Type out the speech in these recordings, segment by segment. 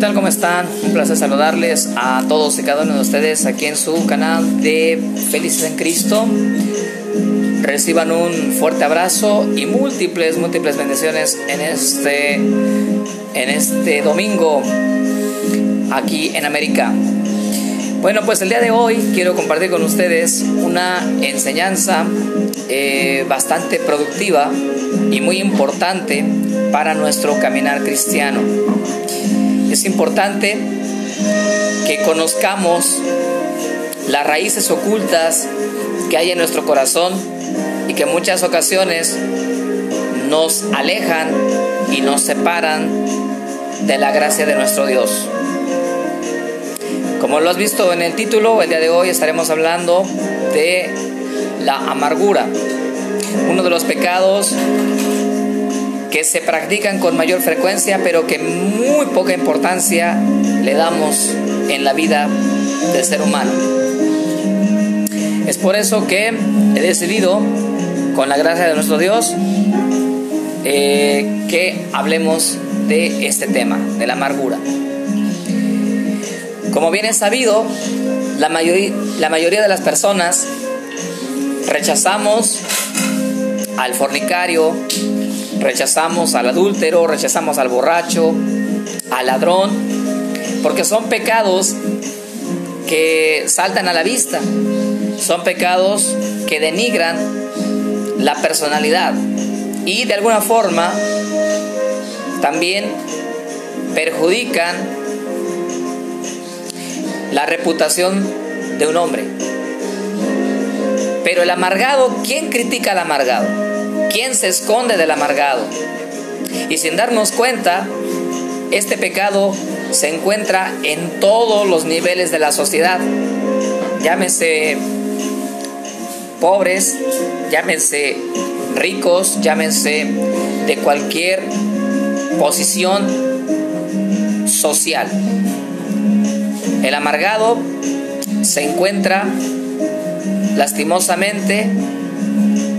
tal? ¿Cómo están? Un placer saludarles a todos y cada uno de ustedes aquí en su canal de Felices en Cristo. Reciban un fuerte abrazo y múltiples bendiciones en este domingo aquí en América. Bueno, pues el día de hoy quiero compartir con ustedes una enseñanza bastante productiva y muy importante para nuestro caminar cristiano. Es importante que conozcamos las raíces ocultas que hay en nuestro corazón y que en muchas ocasiones nos alejan y nos separan de la gracia de nuestro Dios. Como lo has visto en el título, el día de hoy estaremos hablando de la amargura, uno de los pecados que se practican con mayor frecuencia, pero que muy poca importancia le damos en la vida del ser humano. Es por eso que he decidido, con la gracia de nuestro Dios, que hablemos de este tema, de la amargura. Como bien es sabido, la mayoría de las personas rechazamos al fornicario, rechazamos al adúltero, rechazamos al borracho, al ladrón, porque son pecados que saltan a la vista, son pecados que denigran la personalidad y de alguna forma también perjudican la reputación de un hombre. Pero el amargado, ¿quién critica al amargado? ¿Quién se esconde del amargado? Y sin darnos cuenta, este pecado se encuentra en todos los niveles de la sociedad. Llámense pobres, llámense ricos, llámense de cualquier posición social. El amargado se encuentra lastimosamente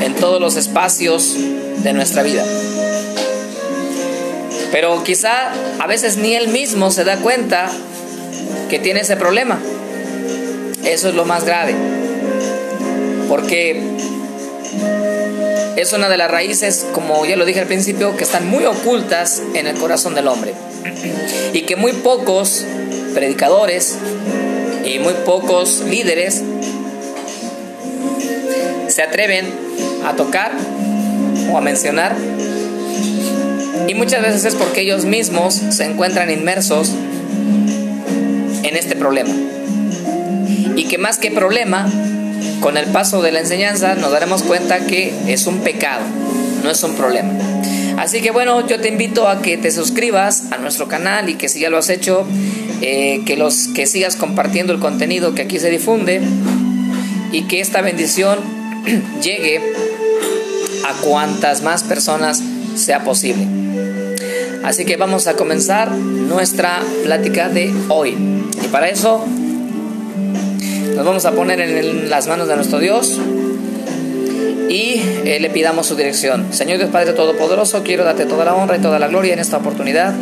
en todos los espacios de nuestra vida. Pero quizá a veces ni él mismo se da cuenta que tiene ese problema. Eso es lo más grave, porque es una de las raíces, como ya lo dije al principio, que están muy ocultas en el corazón del hombre y que muy pocos predicadores y muy pocos líderes se atreven a tocar o a mencionar, y muchas veces es porque ellos mismos se encuentran inmersos en este problema, y que más que problema, con el paso de la enseñanza nos daremos cuenta que es un pecado, no es un problema. Así que bueno, yo te invito a que te suscribas a nuestro canal y que si ya lo has hecho, que sigas compartiendo el contenido que aquí se difunde, y que esta bendición llegue a cuantas más personas sea posible. Así que vamos a comenzar nuestra plática de hoy, y para eso nos vamos a poner en las manos de nuestro Dios y le pidamos su dirección. Señor Dios Padre Todopoderoso, quiero darte toda la honra y toda la gloria en esta oportunidad.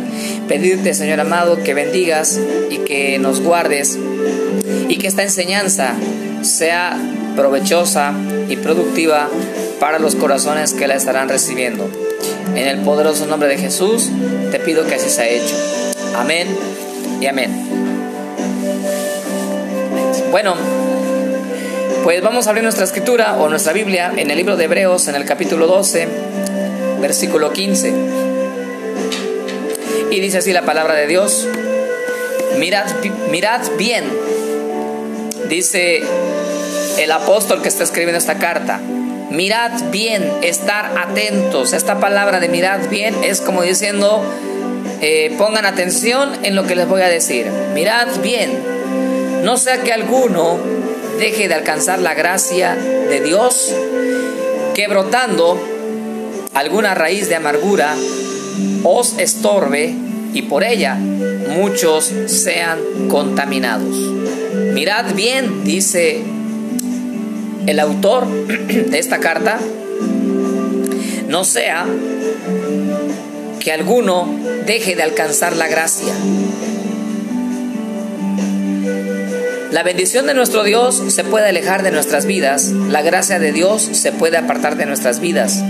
Pedirte, Señor amado, que bendigas y que nos guardes, y que esta enseñanza sea provechosa y productiva para los corazones que la estarán recibiendo. En el poderoso nombre de Jesús te pido que así sea hecho. Amén y amén. Bueno, pues vamos a abrir nuestra escritura o nuestra Biblia en el libro de Hebreos, en el capítulo 12, versículo 15. Y dice así la palabra de Dios: mirad bien, dice el apóstol que está escribiendo esta carta, mirad bien, estar atentos. Esta palabra de mirad bien es como diciendo, pongan atención en lo que les voy a decir. Mirad bien, no sea que alguno deje de alcanzar la gracia de Dios, que brotando alguna raíz de amargura os estorbe y por ella muchos sean contaminados. Mirad bien, dice el autor de esta carta, no sea que alguno deje de alcanzar la gracia. La bendición de nuestro Dios se puede alejar de nuestras vidas. La gracia de Dios se puede apartar de nuestras vidas.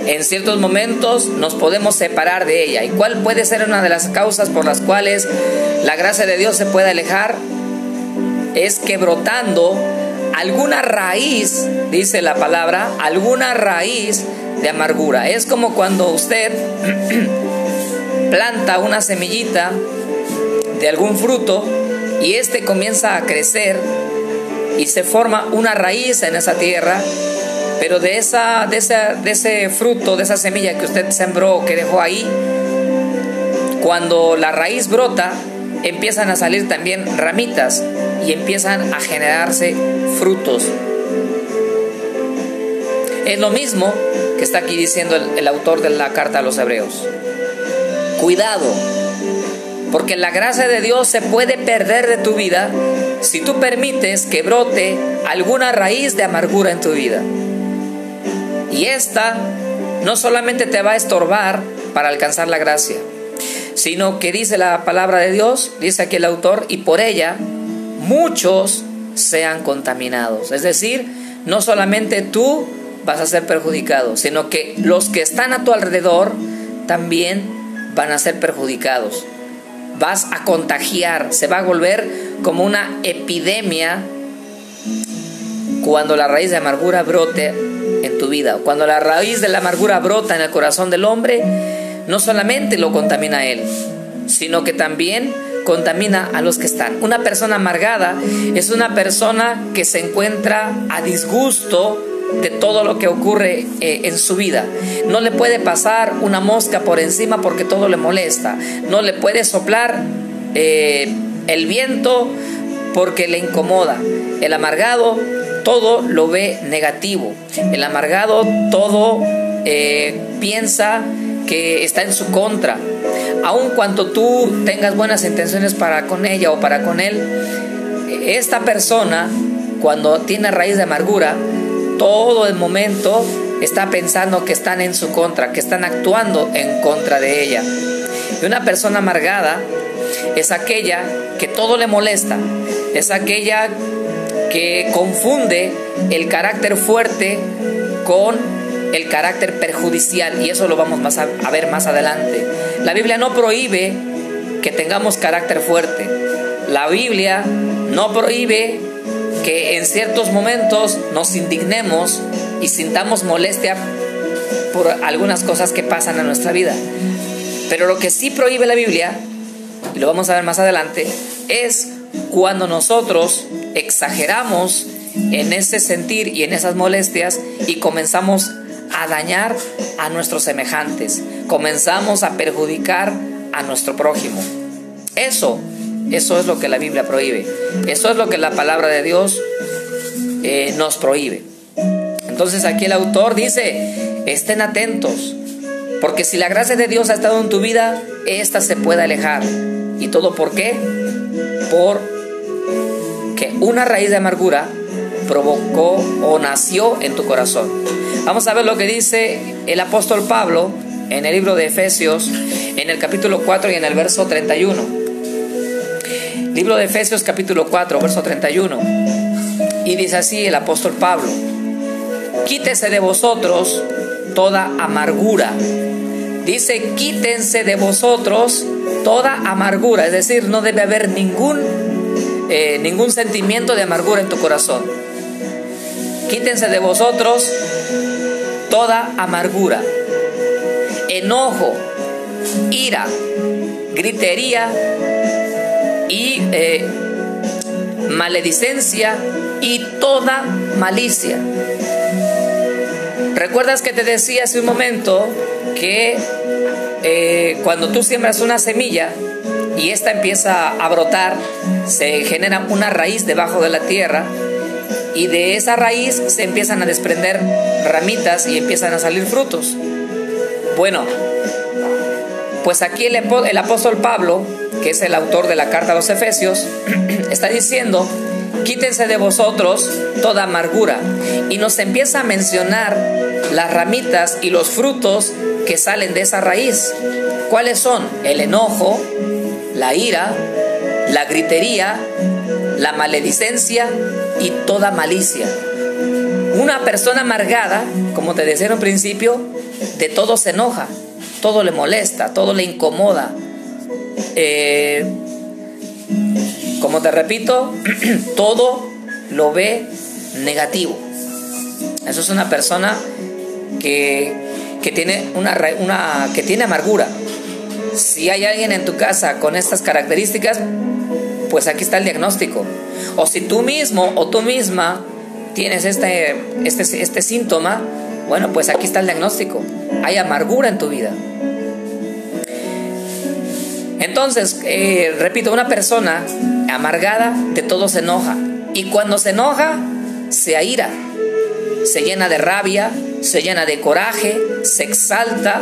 En ciertos momentos nos podemos separar de ella. ¿Y cuál puede ser una de las causas por las cuales la gracia de Dios se puede alejar? Es que brotando alguna raíz, dice la palabra, alguna raíz de amargura. Es como cuando usted planta una semillita de algún fruto y este comienza a crecer y se forma una raíz en esa tierra, pero de ese fruto, de esa semilla que usted sembró, que dejó ahí, cuando la raíz brota, empiezan a salir también ramitas y empiezan a generarse frutos. Es lo mismo que está aquí diciendo el autor de la carta a los Hebreos. Cuidado, porque la gracia de Dios se puede perder de tu vida si tú permites que brote alguna raíz de amargura en tu vida. Y esta no solamente te va a estorbar para alcanzar la gracia, sino que dice la palabra de Dios, dice aquí el autor, y por ella muchos sean contaminados. Es decir, no solamente tú vas a ser perjudicado, sino que los que están a tu alrededor también van a ser perjudicados. Vas a contagiar, se va a volver como una epidemia cuando la raíz de amargura brote en tu vida. Cuando la raíz de la amargura brota en el corazón del hombre, no solamente lo contamina a él, sino que también contamina a los que están. Una persona amargada es una persona que se encuentra a disgusto de todo lo que ocurre en su vida. No le puede pasar una mosca por encima porque todo le molesta. No le puede soplar el viento porque le incomoda. El amargado todo lo ve negativo. El amargado todo piensa que está en su contra. Aun cuando tú tengas buenas intenciones para con ella o para con él, esta persona, cuando tiene raíz de amargura, todo el momento está pensando que están en su contra, que están actuando en contra de ella. Y una persona amargada es aquella que todo le molesta, es aquella que confunde el carácter fuerte con el carácter perjudicial, y eso lo vamos a ver más adelante. La Biblia no prohíbe que tengamos carácter fuerte. La Biblia no prohíbe que en ciertos momentos nos indignemos y sintamos molestia por algunas cosas que pasan en nuestra vida. Pero lo que sí prohíbe la Biblia, y lo vamos a ver más adelante, es cuando nosotros exageramos en ese sentir y en esas molestias y comenzamos a dañar a nuestros semejantes, comenzamos a perjudicar a nuestro prójimo. Eso es lo que la Biblia prohíbe. Eso es lo que la palabra de Dios nos prohíbe. Entonces aquí el autor dice, estén atentos, porque si la gracia de Dios ha estado en tu vida, esta se puede alejar. ¿Y todo por qué? Porque una raíz de amargura provocó o nació en tu corazón. Vamos a ver lo que dice el apóstol Pablo en el libro de Efesios, en el capítulo 4 y en el verso 31. Libro de Efesios capítulo 4, verso 31. Y dice así el apóstol Pablo: quítese de vosotros toda amargura. Dice, quítense de vosotros toda amargura. Es decir, no debe haber ningún sentimiento de amargura en tu corazón. Quítense de vosotros toda amargura, enojo, ira, gritería y maledicencia y toda malicia. ¿Recuerdas que te decía hace un momento que cuando tú siembras una semilla y esta empieza a brotar, se genera una raíz debajo de la tierra, y de esa raíz se empiezan a desprender ramitas y empiezan a salir frutos? Bueno, pues aquí el apóstol Pablo, que es el autor de la carta a los Efesios, está diciendo, quítense de vosotros toda amargura, y nos empieza a mencionar las ramitas y los frutos que salen de esa raíz. ¿Cuáles son? El enojo, la ira, la gritería la maledicencia y toda malicia. Una persona amargada, como te decía en un principio, de todo se enoja, todo le molesta, todo le incomoda. Como te repito, todo lo ve negativo. Eso es una persona que tiene que tiene amargura. Si hay alguien en tu casa con estas características, pues aquí está el diagnóstico. O si tú mismo o tú misma tienes este síntoma, bueno, pues aquí está el diagnóstico. Hay amargura en tu vida. Entonces, repito, una persona amargada de todo se enoja. Y cuando se enoja, se aira, se llena de rabia, se llena de coraje, se exalta.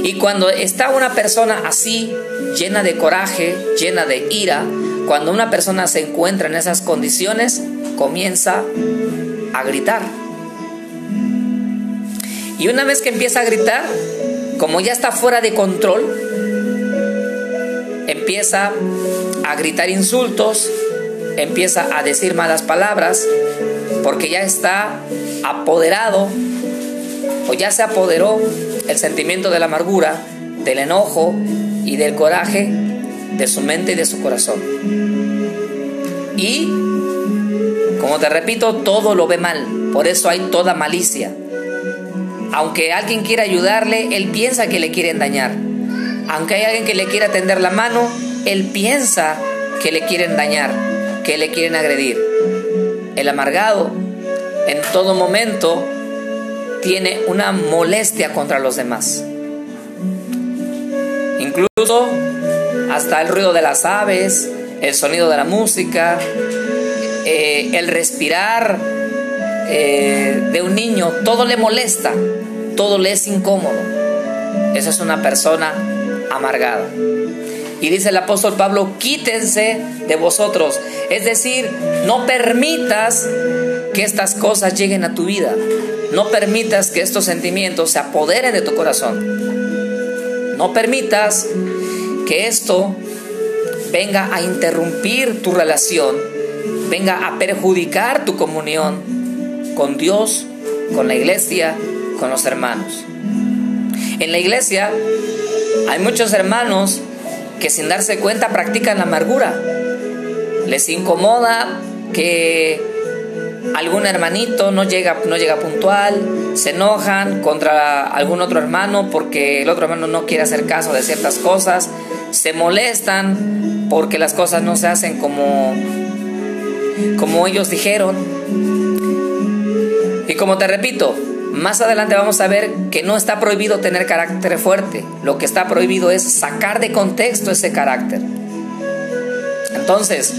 Y cuando está una persona así, llena de coraje, llena de ira, cuando una persona se encuentra en esas condiciones, comienza a gritar. Y una vez que empieza a gritar, como ya está fuera de control, empieza a gritar insultos, empieza a decir malas palabras, porque ya está apoderado o ya se apoderó el sentimiento de la amargura, del enojo y del coraje de su mente y de su corazón. Y, como te repito, todo lo ve mal, por eso hay toda malicia. Aunque alguien quiera ayudarle, él piensa que le quieren dañar. Aunque hay alguien que le quiera tender la mano, él piensa que le quieren dañar, que le quieren agredir. El amargado en todo momento tiene una molestia contra los demás. Incluso hasta el ruido de las aves, el sonido de la música, el respirar de un niño, todo le molesta, todo le es incómodo. Esa es una persona amargada. Y dice el apóstol Pablo, quítense de vosotros. Es decir, no permitas que estas cosas lleguen a tu vida. No permitas que estos sentimientos se apoderen de tu corazón. No permitas que esto venga a interrumpir tu relación, venga a perjudicar tu comunión con Dios, con la iglesia, con los hermanos. En la iglesia hay muchos hermanos que sin darse cuenta practican la amargura. Les incomoda que algún hermanito no llega puntual, se enojan contra algún otro hermano porque el otro hermano no quiere hacer caso de ciertas cosas, se molestan porque las cosas no se hacen como ellos dijeron. Y como te repito, más adelante vamos a ver que no está prohibido tener carácter fuerte. Lo que está prohibido es sacar de contexto ese carácter. Entonces,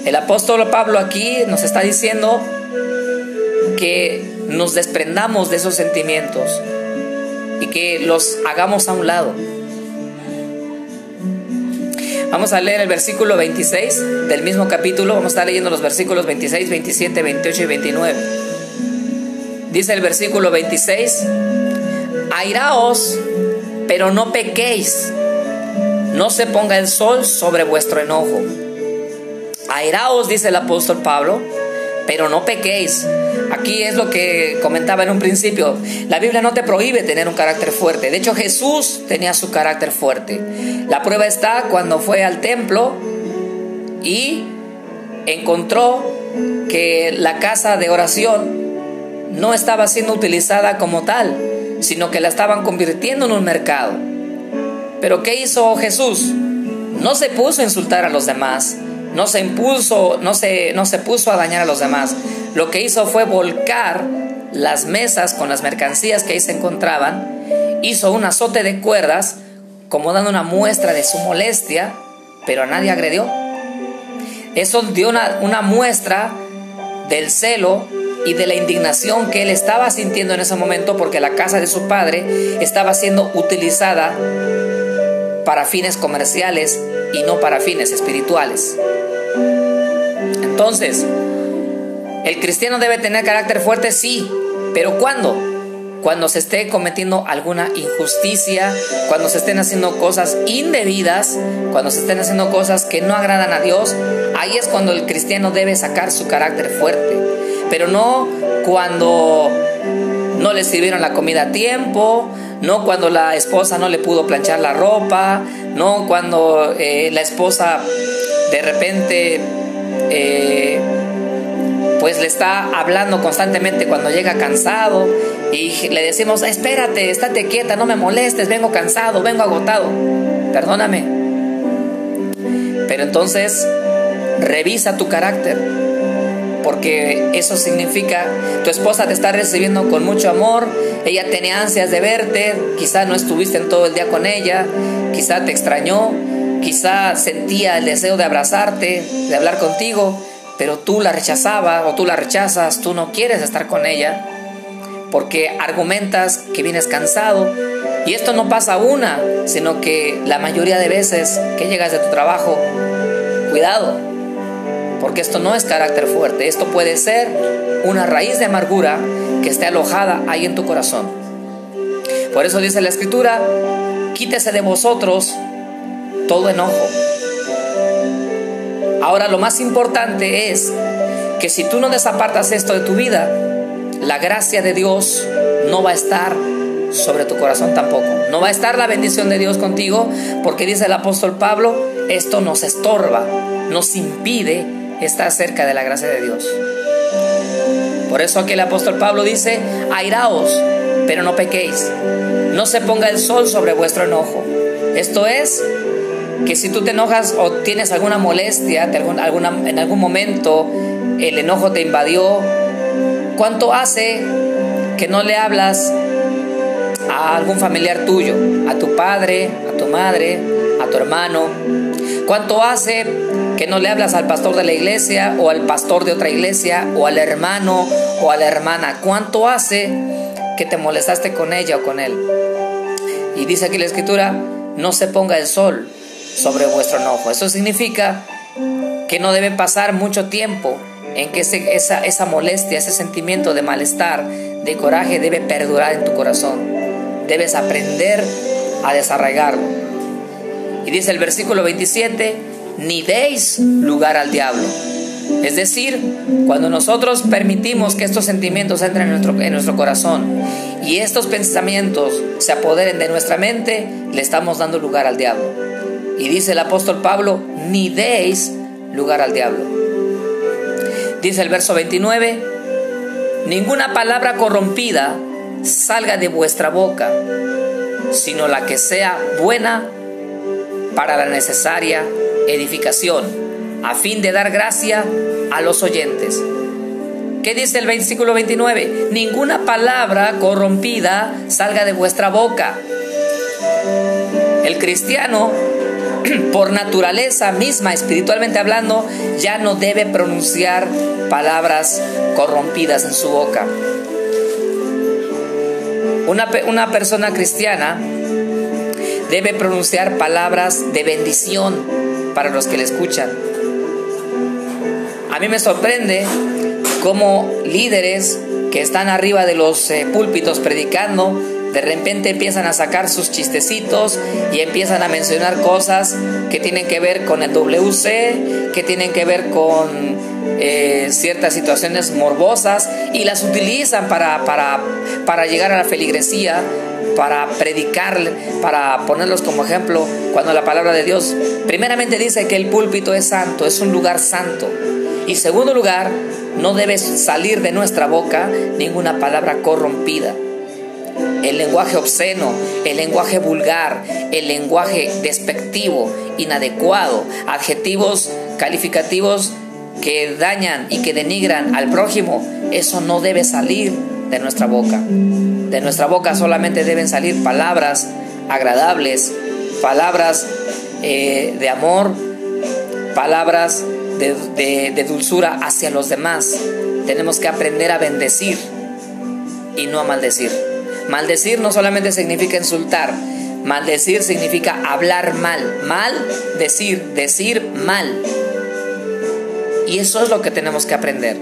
el apóstol Pablo aquí nos está diciendo que nos desprendamos de esos sentimientos y que los hagamos a un lado. Vamos a leer el versículo 26 del mismo capítulo. Vamos a estar leyendo los versículos 26, 27, 28 y 29. Dice el versículo 26: airaos, pero no pequéis, no se ponga el sol sobre vuestro enojo. Airaos, dice el apóstol Pablo, pero no pequéis. Aquí es lo que comentaba en un principio. La Biblia no te prohíbe tener un carácter fuerte. De hecho, Jesús tenía su carácter fuerte. La prueba está cuando fue al templo y encontró que la casa de oración no estaba siendo utilizada como tal, sino que la estaban convirtiendo en un mercado. Pero ¿qué hizo Jesús? No se puso a insultar a los demás, no se puso a dañar a los demás. Lo que hizo fue volcar las mesas con las mercancías que ahí se encontraban, hizo un azote de cuerdas como dando una muestra de su molestia, pero a nadie agredió. Eso dio una muestra del celo y de la indignación que él estaba sintiendo en ese momento, porque la casa de su padre estaba siendo utilizada para fines comerciales y no para fines espirituales. Entonces, ¿el cristiano debe tener carácter fuerte? Sí, pero ¿cuándo? cuando se esté cometiendo alguna injusticia, cuando se estén haciendo cosas indebidas, cuando se estén haciendo cosas que no agradan a Dios, ahí es cuando el cristiano debe sacar su carácter fuerte. Pero no cuando no le sirvieron la comida a tiempo, no cuando la esposa no le pudo planchar la ropa, no cuando la esposa de repente pues le está hablando constantemente cuando llega cansado y le decimos: espérate, estate quieta, no me molestes, vengo cansado, vengo agotado, perdóname. Pero entonces revisa tu carácter, porque eso significa tu esposa te está recibiendo con mucho amor, ella tenía ansias de verte, quizá no estuviste en todo el día con ella, quizá te extrañó, quizá sentía el deseo de abrazarte, de hablar contigo, pero tú la rechazabas o tú la rechazas, tú no quieres estar con ella porque argumentas que vienes cansado. Y esto no pasa una, sino que la mayoría de veces que llegas de tu trabajo, cuidado, porque esto no es carácter fuerte, esto puede ser una raíz de amargura que esté alojada ahí en tu corazón. Por eso dice la Escritura: quítese de vosotros todo enojo. Ahora, lo más importante es que si tú no desapartas esto de tu vida, la gracia de Dios no va a estar sobre tu corazón tampoco. No va a estar la bendición de Dios contigo, porque dice el apóstol Pablo: esto nos estorba, nos impide estar cerca de la gracia de Dios. Por eso aquí el apóstol Pablo dice: airaos, pero no pequéis. No se ponga el sol sobre vuestro enojo. Esto es, que si tú te enojas o tienes alguna molestia, en algún momento el enojo te invadió, ¿cuánto hace que no le hablas a algún familiar tuyo? A tu padre, a tu madre, a tu hermano. ¿Cuánto hace que no le hablas al pastor de la iglesia o al pastor de otra iglesia o al hermano o a la hermana? ¿Cuánto hace que te molestaste con ella o con él? Y dice aquí la Escritura: no se ponga el sol sobre vuestro enojo. Eso significa que no debe pasar mucho tiempo en que esa molestia, ese sentimiento de malestar, de coraje, debe perdurar en tu corazón. Debes aprender a desarraigarlo. Y dice el versículo 27: ni deis lugar al diablo. Es decir, cuando nosotros permitimos que estos sentimientos entren en nuestro corazón y estos pensamientos se apoderen de nuestra mente, le estamos dando lugar al diablo. Y dice el apóstol Pablo: ni deis lugar al diablo. Dice el verso 29: ninguna palabra corrompida salga de vuestra boca, sino la que sea buena para la necesaria edificación, a fin de dar gracia a los oyentes. ¿Qué dice el versículo 29? Ninguna palabra corrompida salga de vuestra boca. El cristiano, por naturaleza misma, espiritualmente hablando, ya no debe pronunciar palabras corrompidas en su boca. Una persona cristiana debe pronunciar palabras de bendición para los que le escuchan. A mí me sorprende cómo líderes que están arriba de los púlpitos predicando, de repente empiezan a sacar sus chistecitos y empiezan a mencionar cosas que tienen que ver con el WC, que tienen que ver con ciertas situaciones morbosas, y las utilizan para llegar a la feligresía, para predicar, para ponerlos como ejemplo, cuando la palabra de Dios primeramente dice que el púlpito es santo, es un lugar santo. Y segundo lugar, no debe salir de nuestra boca ninguna palabra corrompida. El lenguaje obsceno, el lenguaje vulgar, el lenguaje despectivo, inadecuado, adjetivos calificativos que dañan y que denigran al prójimo, eso no debe salir de nuestra boca. De nuestra boca solamente deben salir palabras agradables, palabras de amor, palabras de dulzura hacia los demás. Tenemos que aprender a bendecir y no a maldecir. Maldecir no solamente significa insultar, maldecir significa hablar mal, decir mal. Y eso es lo que tenemos que aprender.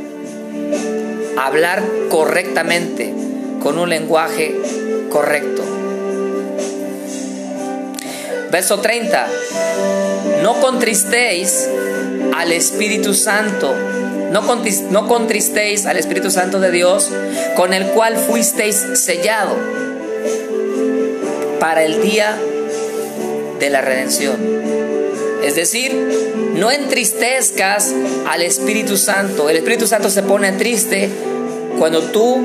Hablar correctamente, con un lenguaje correcto. Verso 30. No contristéis al Espíritu Santo. No contristéis al Espíritu Santo de Dios, con el cual fuisteis sellado para el día de la redención. Es decir, no entristezcas al Espíritu Santo. El Espíritu Santo se pone triste cuando tú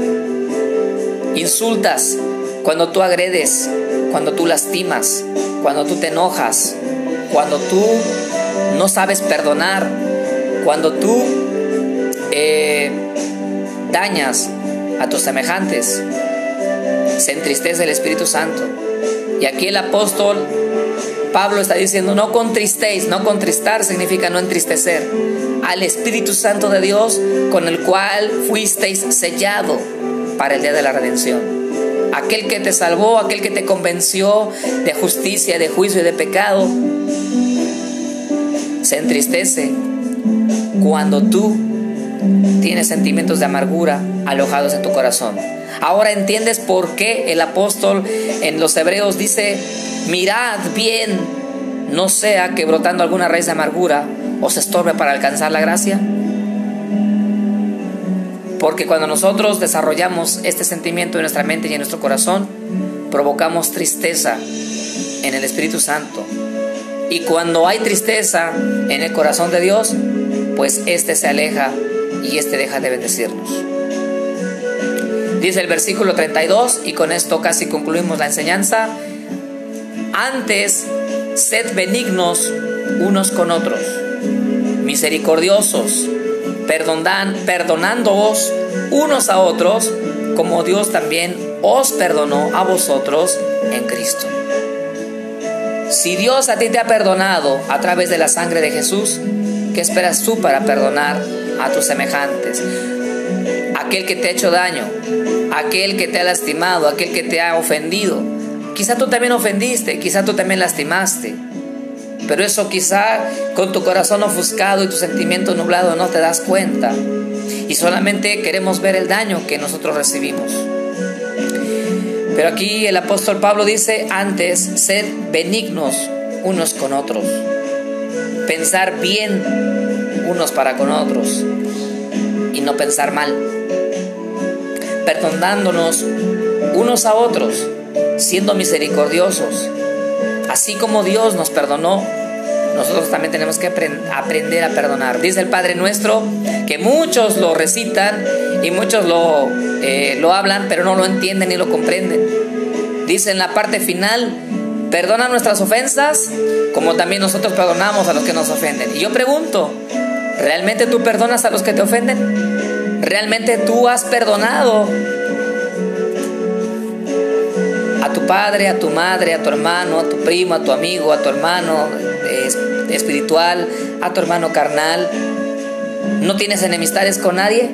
insultas, cuando tú agredes, cuando tú lastimas, cuando tú te enojas, cuando tú no sabes perdonar, cuando tú dañas a tus semejantes. Se entristece el Espíritu Santo. Y aquí el apóstol Pablo está diciendo: no contristéis. No contristar significa no entristecer al Espíritu Santo de Dios, con el cual fuisteis sellado para el día de la redención. Aquel que te salvó, aquel que te convenció de justicia, de juicio y de pecado, se entristece cuando tú tienes sentimientos de amargura alojados en tu corazón. Ahora entiendes por qué el apóstol en los Hebreos dice: mirad bien, no sea que brotando alguna raíz de amargura os estorbe para alcanzar la gracia. Porque cuando nosotros desarrollamos este sentimiento en nuestra mente y en nuestro corazón, provocamos tristeza en el Espíritu Santo. Y cuando hay tristeza en el corazón de Dios, pues éste se aleja y éste deja de bendecirnos. Dice el versículo 32, y con esto casi concluimos la enseñanza: antes, sed benignos unos con otros, misericordiosos, perdonándoos unos a otros, como Dios también os perdonó a vosotros en Cristo. Si Dios a ti te ha perdonado a través de la sangre de Jesús, ¿qué esperas tú para perdonar a tus semejantes? Aquel que te ha hecho daño, aquel que te ha lastimado, aquel que te ha ofendido. Quizá tú también ofendiste, quizá tú también lastimaste, pero eso quizá con tu corazón ofuscado y tu sentimiento nublado no te das cuenta, y solamente queremos ver el daño que nosotros recibimos. Pero aquí el apóstol Pablo dice: antes, sed benignos unos con otros, pensar bien unos para con otros y no pensar mal, perdonándonos unos a otros, siendo misericordiosos. Así como Dios nos perdonó, nosotros también tenemos que aprender a perdonar. Dice el Padre Nuestro, que muchos lo recitan y muchos lo hablan, pero no lo entienden ni lo comprenden. Dice en la parte final: perdona nuestras ofensas, como también nosotros perdonamos a los que nos ofenden. Y yo pregunto, ¿realmente tú perdonas a los que te ofenden? ¿Realmente tú has perdonado a tu padre, a tu madre, a tu hermano, a tu primo, a tu amigo, a tu hermano espiritual, a tu hermano carnal? ¿No tienes enemistades con nadie?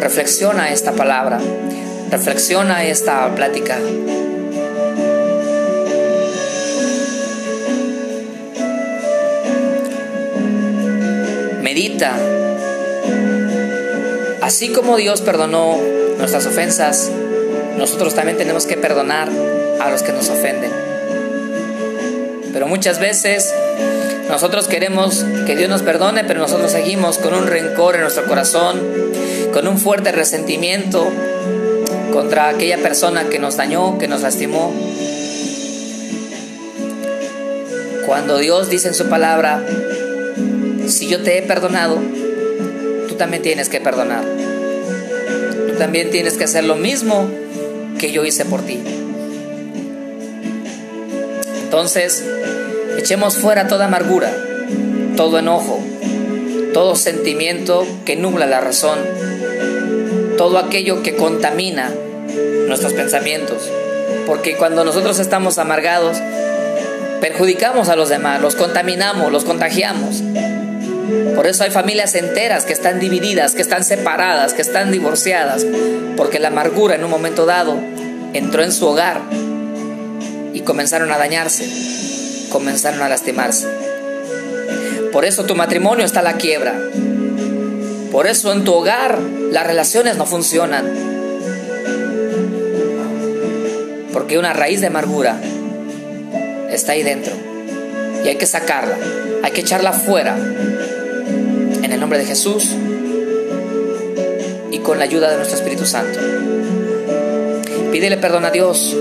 Reflexiona esta palabra, reflexiona esta plática. Medita. Así como Dios perdonó nuestras ofensas, nosotros también tenemos que perdonar a los que nos ofenden. Pero muchas veces nosotros queremos que Dios nos perdone, pero nosotros seguimos con un rencor en nuestro corazón, con un fuerte resentimiento contra aquella persona que nos dañó, que nos lastimó. Cuando Dios dice en su palabra: si yo te he perdonado, tú también tienes que perdonar. Tú también tienes que hacer lo mismo que yo hice por ti. Entonces, echemos fuera toda amargura, todo enojo, todo sentimiento que nubla la razón, todo aquello que contamina nuestros pensamientos. Porque cuando nosotros estamos amargados, perjudicamos a los demás, los contaminamos, los contagiamos. Por eso hay familias enteras que están divididas, que están separadas, que están divorciadas, porque la amargura en un momento dado entró en su hogar y comenzaron a dañarse, comenzaron a lastimarse. Por eso tu matrimonio está a la quiebra. Por eso en tu hogar las relaciones no funcionan. Porque una raíz de amargura está ahí dentro. Y hay que sacarla, hay que echarla fuera. En el nombre de Jesús y con la ayuda de nuestro Espíritu Santo. Pídele perdón a Dios.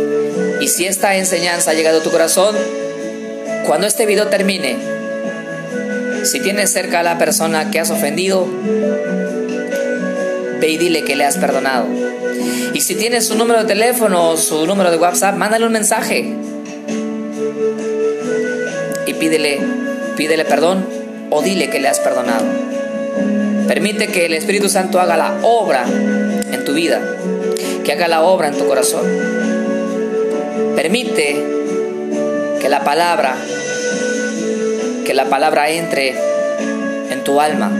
Y si esta enseñanza ha llegado a tu corazón, cuando este video termine, si tienes cerca a la persona que has ofendido, ve y dile que le has perdonado. Y si tienes su número de teléfono o su número de WhatsApp, mándale un mensaje y pídele perdón o dile que le has perdonado. Permite que el Espíritu Santo haga la obra en tu vida, que haga la obra en tu corazón. Permite que la palabra entre en tu alma.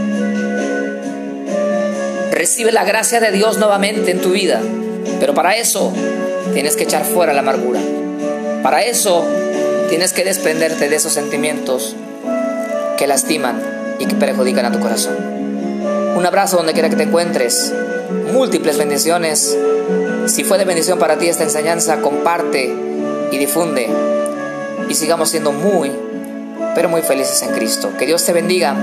Recibe la gracia de Dios nuevamente en tu vida. Pero para eso tienes que echar fuera la amargura. Para eso tienes que desprenderte de esos sentimientos que lastiman y que perjudican a tu corazón. Un abrazo donde quiera que te encuentres. Múltiples bendiciones. Si fue de bendición para ti esta enseñanza, comparte y difunde. Y sigamos siendo muy, pero muy felices en Cristo. Que Dios te bendiga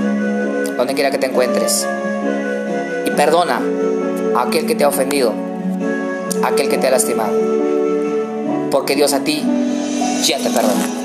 donde quiera que te encuentres. Y perdona a aquel que te ha ofendido, a aquel que te ha lastimado. Porque Dios a ti ya te perdona.